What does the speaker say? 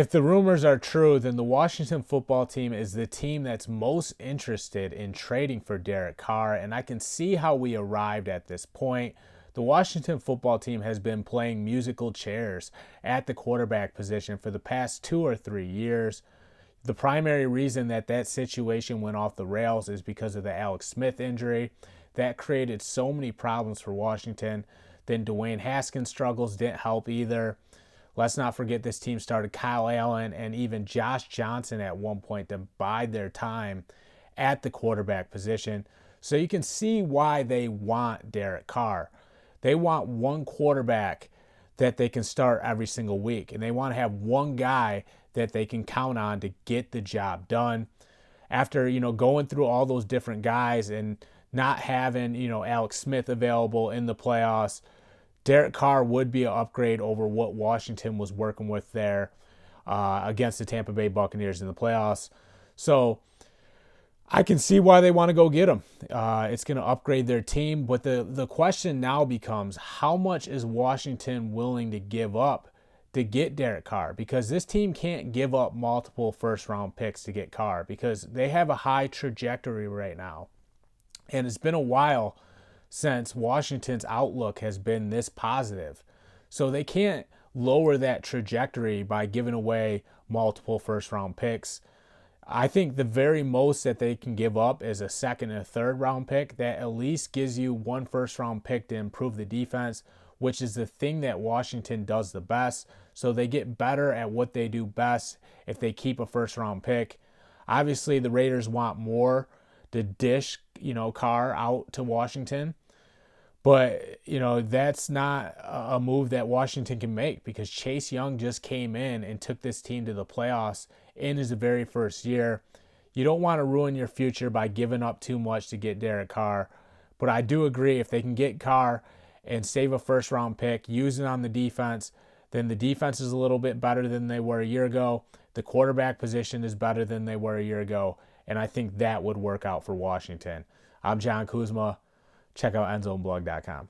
If the rumors are true, then the Washington football team is the team that's most interested in trading for Derek Carr, and I can see how we arrived at this point. The Washington football team has been playing musical chairs at the quarterback position for the past 2 or 3 years. The primary reason that that situation went off the rails is because of the Alex Smith injury. That created so many problems for Washington. Then Dwayne Haskins' struggles didn't help either. Let's not forget this team started Kyle Allen and even Josh Johnson at one point to bide their time at the quarterback position. So you can see why they want Derek Carr. They want one quarterback that they can start every single week, and they want to have one guy that they can count on to get the job done. After, going through all those different guys and not having, Alex Smith available in the playoffs, Derek Carr would be an upgrade over what Washington was working with there against the Tampa Bay Buccaneers in the playoffs. So I can see why they want to go get him. It's going to upgrade their team. But the question now becomes, how much is Washington willing to give up to get Derek Carr? Because this team can't give up multiple first-round picks to get Carr because they have a high trajectory right now. And it's been a while since Washington's outlook has been this positive. So they can't lower that trajectory by giving away multiple first-round picks. I think the very most that they can give up is a second and a third round pick that at least gives you one first-round pick to improve the defense, which is the thing that Washington does the best. So they get better at what they do best if they keep a first-round pick. Obviously, the Raiders want more to dish, Carr out to Washington. But, that's not a move that Washington can make because Chase Young just came in and took this team to the playoffs in his very first year. You don't want to ruin your future by giving up too much to get Derek Carr. But I do agree if they can get Carr and save a first-round pick, use it on the defense, then the defense is a little bit better than they were a year ago. The quarterback position is better than they were a year ago. And I think that would work out for Washington. I'm John Kuzma. Check out EndZoneBlog.com.